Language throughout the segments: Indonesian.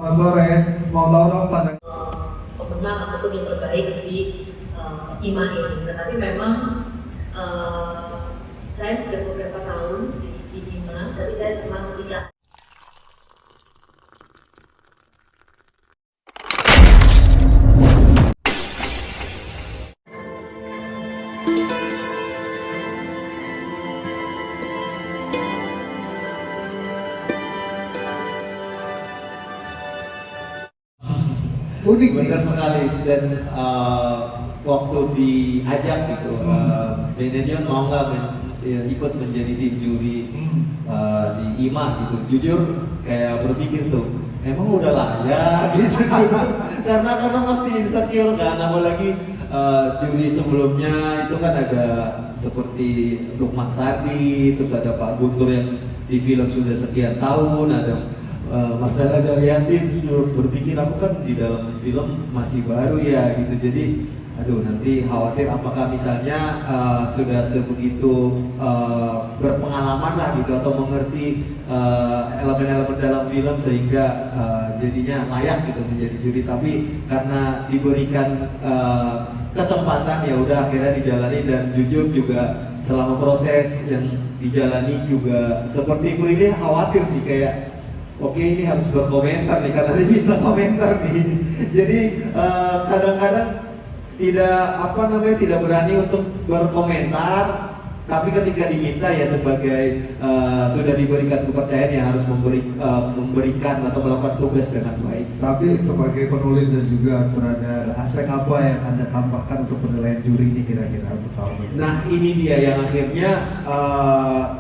Selamat sore, mau tahu dong pandangan pemenang ataupun yang terbaik di IMA ini. Tetapi memang saya sudah beberapa tahun di IMA, tapi saya senang ketika unik nih. Benar sekali. Dan waktu diajak gitu, Benedion mau nggak ikut menjadi tim juri di IMA gitu. Jujur kayak berpikir tuh, emang udah layak gitu. karena pasti insecure kan, apalagi juri sebelumnya itu kan ada seperti Lukman Sardi, terus ada Pak Guntur yang di film sudah sekian tahun, ada Marcella Zalianti. Berpikir aku kan di dalam film masih baru ya gitu, jadi aduh nanti khawatir apakah misalnya sudah sebegitu berpengalaman lah gitu atau mengerti elemen-elemen dalam film sehingga jadinya layak gitu menjadi juri. Tapi karena diberikan kesempatan ya udah akhirnya dijalani, dan jujur juga selama proses yang dijalani juga seperti Bu ini khawatir sih, kayak oke ini harus berkomentar nih karena diminta komentar nih. Jadi kadang-kadang tidak berani untuk berkomentar, tapi ketika diminta ya sebagai sudah diberikan kepercayaan ya harus memberikan atau melakukan tugas dengan baik. Tapi sebagai penulis dan juga sutradara, aspek apa yang Anda tambahkan untuk penilaian juri ini kira-kira untuk tahun ini? Nah ini dia yang akhirnya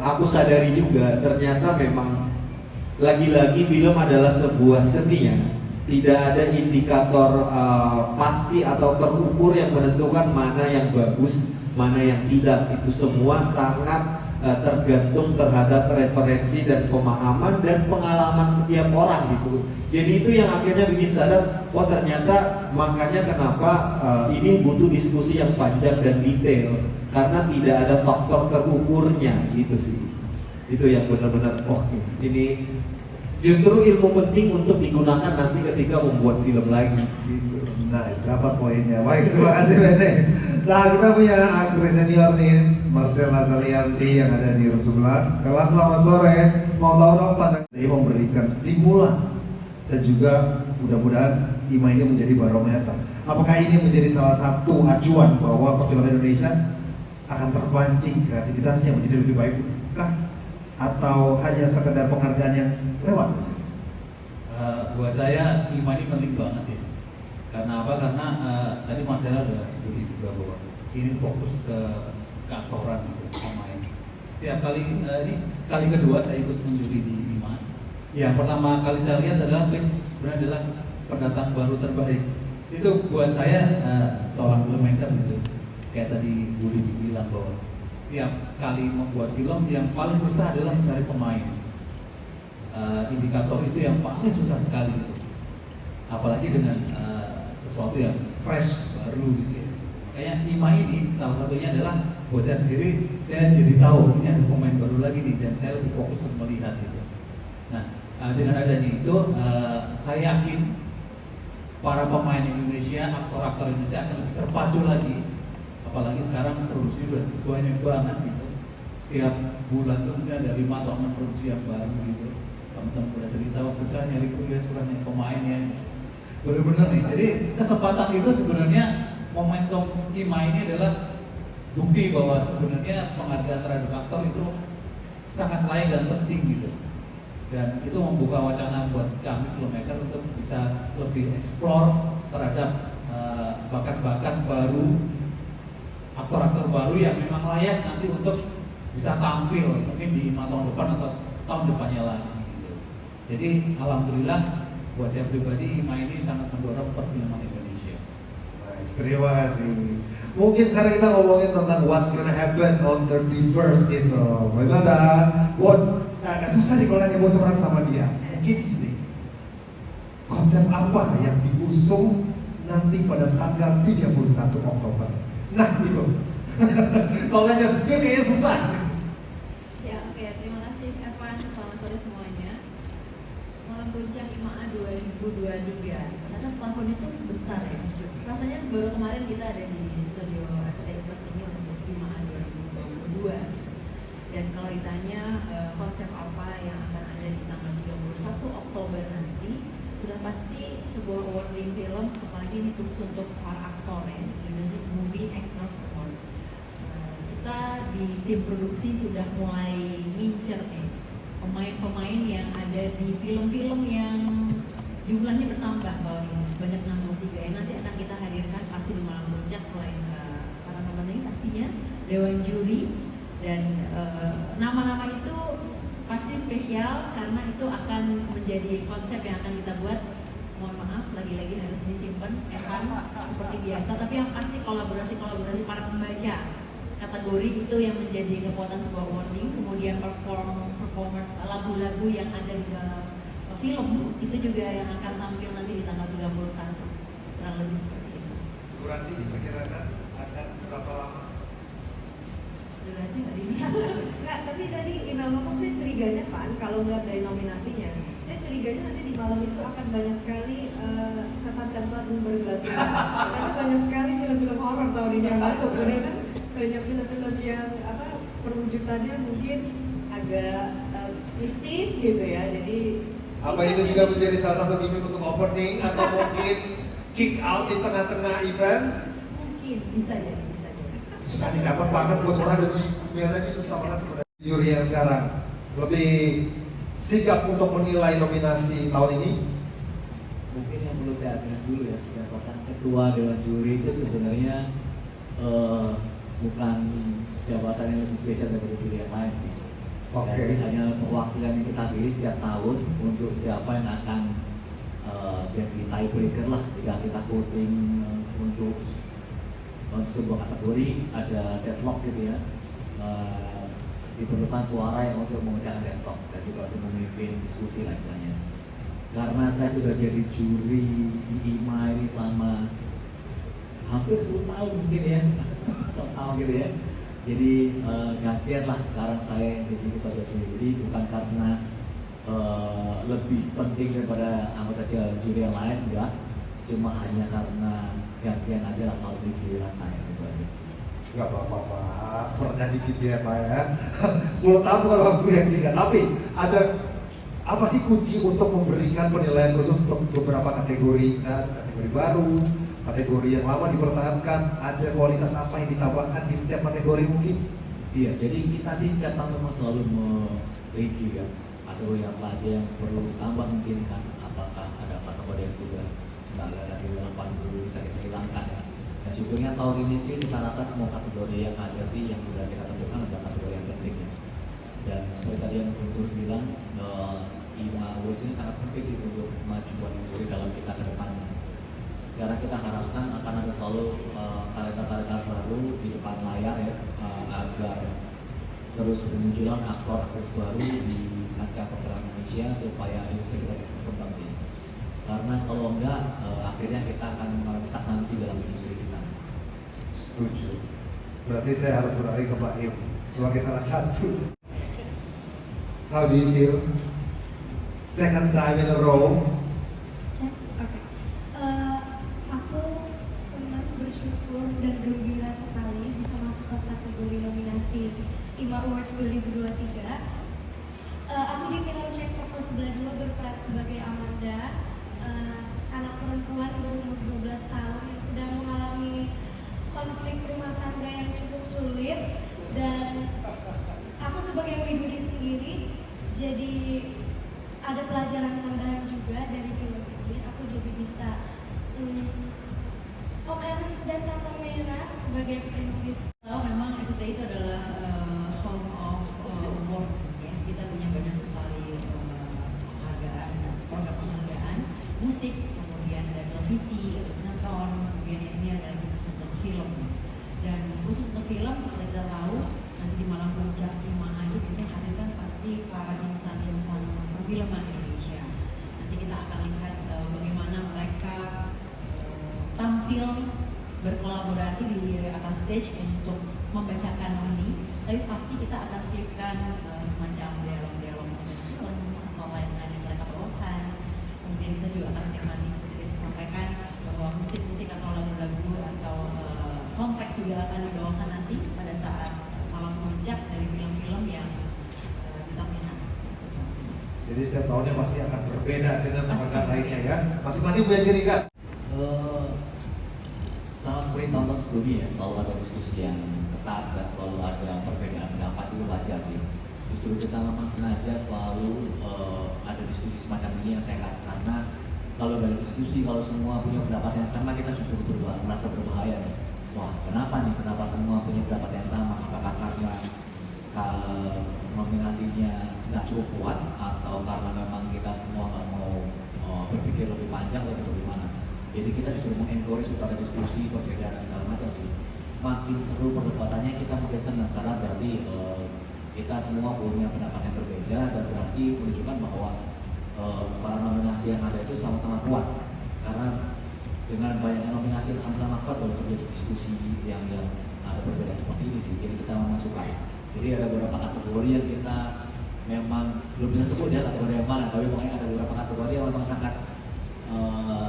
aku sadari juga, ternyata memang lagi-lagi film adalah sebuah seni ya. Tidak ada indikator pasti atau terukur yang menentukan mana yang bagus, mana yang tidak. Itu semua sangat tergantung terhadap referensi dan pemahaman dan pengalaman setiap orang gitu. Jadi itu yang akhirnya bikin sadar, oh ternyata makanya kenapa ini butuh diskusi yang panjang dan detail, karena tidak ada faktor terukurnya gitu sih. Itu yang benar-benar ini justru ilmu penting untuk digunakan nanti ketika membuat film lagi. Gitu. Nice, dapat poinnya. Baik, terima kasih Bene. Nah, kita punya aktris senior nih, Marcella Zalianti yang ada di room sebelah. Sela, selamat sore. Mau tahu dong pandangan ini memberikan stimulan dan juga mudah-mudahan IMA ini menjadi barometer. Apakah ini menjadi salah satu acuan bahwa film Indonesia akan terpancing kreativitasnya menjadi lebih baik kah? Atau hanya sekedar penghargaan yang lewat aja? Buat saya IMA ini penting banget ya. Karena apa? Karena tadi Mas Ella udah sebutin juga bahwa ini fokus ke aktoran gitu, pemain. Setiap kali ini kali kedua saya ikut menjuri di IMA. Yang pertama kali saya lihat adalah sebenarnya adalah pendatang baru terbaik. Itu buat saya seorang filmmaker gitu. Kayak tadi Budi bilang bahwa setiap kali membuat film yang paling susah adalah mencari pemain. Indikator itu yang paling susah sekali gitu. Apalagi dengan sesuatu yang fresh, baru gitu ya. Makanya IMA ini salah satunya adalah buat saya sendiri, saya jadi tahu ini ada pemain baru lagi nih, dan saya lebih fokus untuk melihat gitu. Nah, dengan adanya itu saya yakin para pemain Indonesia, aktor-aktor Indonesia akan lebih terpacu lagi. Apalagi sekarang produksi udah banyak banget gitu. Setiap bulan tuh mungkin ada 5 atau 6 produksi yang baru gitu. Teman-teman udah cerita susah nyari kru ya, susah nyari pemain ya. Bener-bener nih. Jadi kesempatan itu sebenarnya momentum IMA ini adalah bukti bahwa sebenarnya penghargaan terhadap aktor itu sangat layak dan penting gitu. Dan itu membuka wacana buat kami filmmaker untuk bisa lebih explore terhadap bakat-bakat baru, aktor-aktor baru yang memang layak nanti untuk bisa tampil mungkin di IMA tahun depan atau tahun depannya lagi gitu. Jadi alhamdulillah buat saya pribadi IMA ini sangat mendorong perfilman Indonesia. Nice, terima kasih. Mungkin sekarang kita ngomongin tentang what's gonna happen on 31st gitu. Bagaimana? Agak susah nih kalau nanya bocoran sama dia. Mungkin gini, konsep apa yang diusung nanti pada tanggal 31 Oktober? Nah itu. Kalau nanya spill kayaknya susah. Ya, oke, terima kasih Evan, selamat sore semuanya. Malam Puncak IMA 2023. Ternyata setahun itu sebentar ya. Rasanya baru kemarin kita ada di studio SCTI Plus ini untuk IMA 2022. Dan kalau ditanya konsep apa yang akan ada di tanggal 31 Oktober nanti, sudah pasti sebuah awarding film, apalagi ini khusus untuk para aktor ya, Indonesia Movie Actors Awards. Kita di tim produksi sudah mulai ngincer nih pemain-pemain yang ada di film-film yang jumlahnya bertambah tahun ini, sebanyak 63 yang nanti akan kita hadirkan pasti di Malam Puncak. Selain para nama ini pastinya Dewan Juri, dan nama-nama itu pasti spesial karena itu akan menjadi konsep yang akan kita buat. Mohon maaf, lagi-lagi harus disimpan Evan seperti biasa, tapi yang pasti kolaborasi para pembaca kategori itu yang menjadi kekuatan sebuah awarding. Kemudian performers lagu-lagu yang ada di dalam film itu juga yang akan tampil nanti di tanggal 31, kurang lebih seperti itu. Durasi diperkirakan akan berapa lama? Durasi nggak dilihat. Nggak, tapi tadi Inal ngomong, saya curiganya kan kalau nggak dari nominasinya, saya curiganya nanti di malam itu akan banyak sekali setan-setan bergelantungan. Karena banyak sekali film-film horor tahun ini yang masuk, kemudian kan banyak film-film yang perwujudannya mungkin agak mistis gitu ya. Jadi Apa itu juga menjadi salah satu gimmick untuk opening atau mungkin kick out di tengah-tengah event? Mungkin bisa jadi. Susah didapat banget bocoran dari Mela ini, susah banget sebenarnya. Juri yang sekarang lebih sigap untuk menilai nominasi tahun ini. Mungkin yang perlu saya ingat dulu ya, jabatan ketua dewan juri itu sebenarnya bukan jabatan yang lebih spesial daripada juri yang lain sih. Oke. Jadi hanya perwakilan yang kita pilih setiap tahun untuk siapa yang akan jadi tiebreaker lah jika kita voting untuk sebuah kategori ada deadlock gitu ya. Diperlukan suara yang untuk memecahkan deadlock dan juga untuk memimpin diskusi lah istilahnya. Karena saya sudah jadi juri di IMA ini selama hampir 10 tahun mungkin ya, total gitu ya. Jadi gantian lah sekarang saya jadi ketua juri, bukan karena lebih penting daripada anggota juri yang lain, enggak. Cuma hanya karena gantian aja lah kalau di giliran saya gitu aja sih. Gak apa-apa, pernah dikit ya Pak ya. 10 tahun bukan waktu yang singkat, tapi ada apa sih kunci untuk memberikan penilaian khusus untuk beberapa kategori, kategori baru, kategori yang lama dipertahankan, ada kualitas apa yang ditambahkan di setiap kategori mungkin? Iya, jadi kita sih setiap tahun memang selalu mereview ya kategori apa aja yang perlu ditambah mungkin kan, apakah ada kategori yang sudah nggak ada dari 80 bisa kita hilangkan ya. Dan syukurnya tahun ini sih kita rasa semua kategori yang ada sih yang sudah kita tentukan adalah kategori yang penting ya. Dan seperti tadi yang Guntur bilang, IMA Awards ini sangat penting sih untuk kemajuan juri dalam kita ke depannya. Karena kita harapkan akan ada selalu talenta-talenta baru di depan layar ya, agar terus bermunculan aktor-aktor baru di kancah perfilman Indonesia supaya industri kita berkembang sih. Karena kalau enggak, akhirnya kita akan mengalami stagnansi dalam industri kita. Setuju. Berarti saya harus beralih ke Mbak Im sebagai salah satu. How do you feel? Second time in a row. Oke. Aku senang, bersyukur dan gembira sekali bisa masuk ke kategori nominasi IMA Awards 2023. Aku di film Cek Toko Sebelah Dua berperan sebagai Amanda, anak perempuan berumur 12 tahun yang sedang mengalami konflik rumah tangga yang cukup sulit, dan aku sebagai widuri sendiri jadi ada pelajaran tambahan juga dari film ini. Aku jadi bisa Om Ernest dan Tante Mera sebagai penulis. Memang SCTI itu adalah home of award ya. Kita punya banyak sekali penghargaan, program penghargaan musik, kemudian ada televisi, ada sinetron, kemudian ini adalah khusus untuk film. Dan khusus untuk film seperti kita tahu nanti di Malam Puncak IMA itu biasanya hadirkan pasti para insan-insan perfilman Indonesia. Nanti kita akan lihat bagaimana mereka tampil berkolaborasi di atas stage untuk membacakan ini. Tapi pasti kita akan selipkan semacam dialog-dialog film atau lain-lain yang mereka bawakan juga akan yang tadi seperti Desi sampaikan bahwa musik-musik atau lagu-lagu atau soundtrack juga akan dibawakan nanti pada saat malam puncak dari film-film yang ditampilkan. Jadi setiap tahunnya pasti akan berbeda dengan pekan lainnya ya. Masing-masing punya ciri khas. Sama seperti tahun-tahun sebelumnya ya, selalu ada diskusi yang ketat dan selalu ada perbedaan pendapat, itu wajar sih. Justru kita memang sengaja selalu ada diskusi semacam ini yang sehat, karena kalau dari diskusi, kalau semua punya pendapat yang sama, kita justru merasa berbahaya. Wah, kenapa nih? Kenapa semua punya pendapat yang sama? Apakah karena nominasinya nggak cukup kuat, atau karena memang kita semua nggak mau berpikir lebih panjang atau bagaimana? Jadi kita justru mengencourage supaya diskusi, perbedaan dan segala macam sih. Makin seru perdebatannya, kita makin senang karena berarti kita semua punya pendapat yang berbeda, dan berarti menunjukkan bahwa para nominasi yang ada itu sama-sama kuat. Karena dengan banyaknya nominasi yang sama-sama kuat, baru terjadi diskusi yang ada perbedaan seperti ini sih. Jadi kita memang suka. Jadi ada beberapa kategori yang kita memang belum bisa sebut ya kategori yang mana, tapi pokoknya ada beberapa kategori yang memang sangat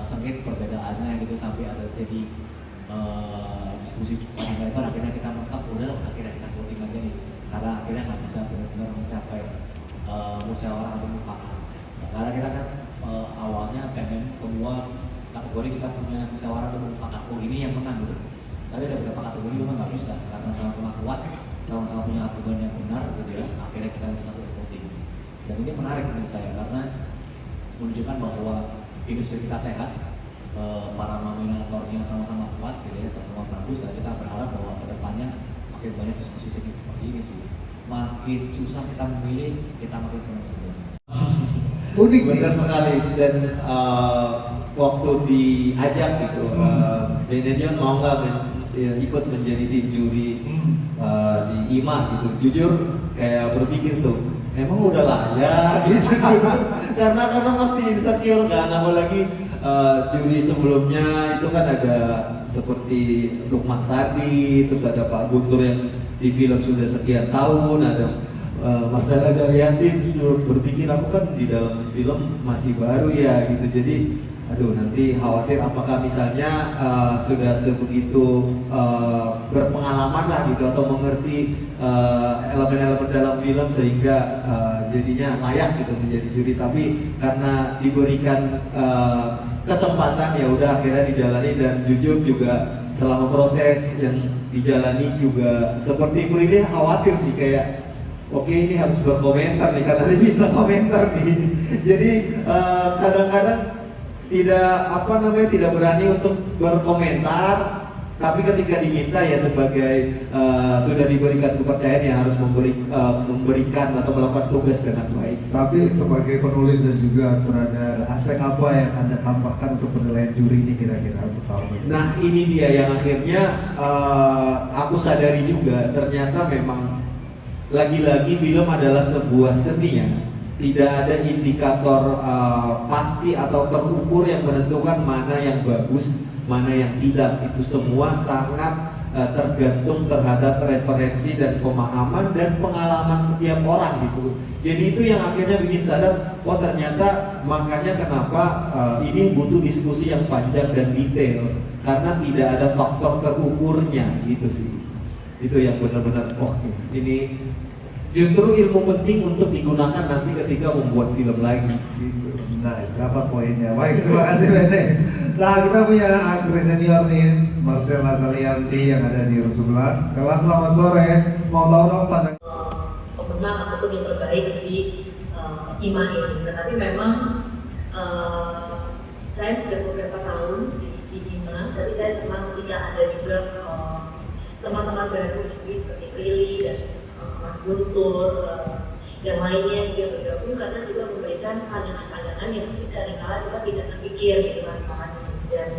sengit perbedaannya gitu, sampai ada jadi diskusi panjang lebar. Akhirnya kita menetap, udah akhirnya kita voting aja nih, karena akhirnya nggak bisa benar-benar mencapai musyawarah atau mufakat. Karena kita kan awalnya pengen semua kategori kita punya musyawarah atau mufakat, oh ini yang menang gitu. Tapi ada beberapa kategori memang nggak bisa karena sama-sama kuat, sama-sama punya argumen yang benar gitu ya. Akhirnya kita bisa voting. Dan ini menarik menurut saya karena menunjukkan bahwa industri kita sehat, para nominatornya sama-sama kuat gitu ya, sama-sama bagus, dan kita berharap bahwa kedepannya makin banyak diskusi seperti ini sih. Makin susah kita memilih, kita makin senang-senang. Unik benar sekali. Dan waktu diajak gitu, Benedion mau nggak ikut menjadi tim juri di IMA gitu. Jujur kayak berpikir tuh, emang udah layak gitu. karena pasti insecure kan, apalagi juri sebelumnya itu kan ada seperti Lukman Sardi, terus ada Pak Guntur yang di film sudah sekian tahun, ada Marcella Zalianti. Berpikir aku kan di dalam film masih baru ya gitu, jadi aduh nanti khawatir apakah misalnya sudah sebegitu berpengalaman lah gitu, atau mengerti elemen-elemen dalam film sehingga jadinya layak gitu menjadi juri. Tapi karena diberikan kesempatan ya udah akhirnya dijalani. Dan jujur juga selama proses yang dijalani juga seperti Prilly khawatir sih, kayak oke ini harus berkomentar nih karena diminta komentar nih. Jadi kadang-kadang tidak berani untuk berkomentar, tapi ketika diminta ya sebagai sudah diberikan kepercayaan ya harus memberikan atau melakukan tugas dengan baik. Tapi sebagai penulis dan juga sutradara, aspek apa yang Anda tambahkan untuk penilaian juri ini kira-kira untuk tahun ini? Nah ini dia yang akhirnya aku sadari juga, ternyata memang lagi-lagi film adalah sebuah seni ya. Tidak ada indikator pasti atau terukur yang menentukan mana yang bagus, mana yang tidak. Itu semua sangat tergantung terhadap referensi dan pemahaman dan pengalaman setiap orang gitu. Jadi itu yang akhirnya bikin sadar, oh ternyata makanya kenapa ini butuh diskusi yang panjang dan detail, karena tidak ada faktor terukurnya gitu sih. Itu yang benar-benar ini justru ilmu penting untuk digunakan nanti ketika membuat film lagi. Gitu. Nice, dapat poinnya. Baik, terima kasih Bene. Nah, kita punya aktris senior nih, Marcella Zalianti yang ada di room sebelah. Sela, selamat sore. Mau tahu dong pandangan pemenang ataupun yang terbaik di IMA ini. Tetapi memang saya sudah beberapa tahun di IMA, tapi saya senang ketika ada juga teman-teman baru juri seperti Prilly dan Mas Guntur, yang lainnya juga bergabung, karena juga memberikan pandangan-pandangan yang mungkin kadang-kala kita tidak terpikir gitu kan selama ini. Dan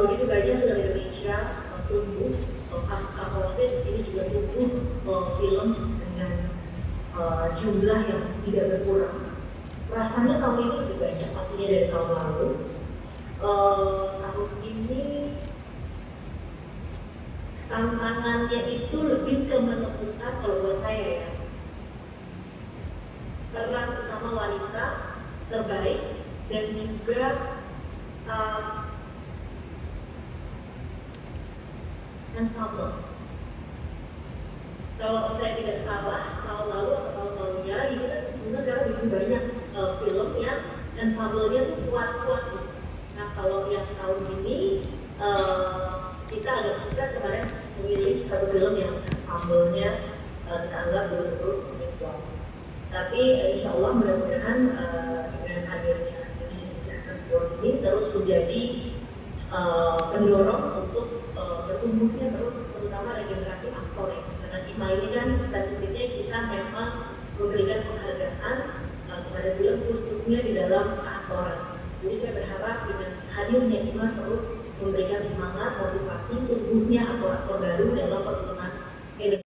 begitu banyak film Indonesia tumbuh pasca COVID, ini juga tumbuh film dengan jumlah yang tidak berkurang. Rasanya tahun ini lebih banyak pastinya dari tahun lalu. Tahun ini tantangannya itu lebih ke menemukan, kalau buat saya ya, peran utama wanita terbaik dan juga ensemble. Kalau saya tidak salah, tahun lalu atau tahun-tahunnya ini kan sebenarnya bikin banyak film yang ensemble-nya tuh kuat-kuat gitu. Nah kalau yang tahun ini kita agak suka kemarin memilih satu film yang ensemble-nya kita anggap betul-betul seperti kuat. Tapi insya Allah mudah-mudahan dengan hadirnya Indonesia Actors Awards ini terus menjadi pendorong untuk bertumbuhnya terus, terutama regenerasi aktor ya. Karena IMA ini kan spesifiknya kita memang memberikan penghargaan kepada film khususnya di dalam keaktoran. Jadi saya berharap dengan hadirnya IMA terus memberikan semangat, motivasi tumbuhnya aktor-aktor baru dalam perfilman Indonesia.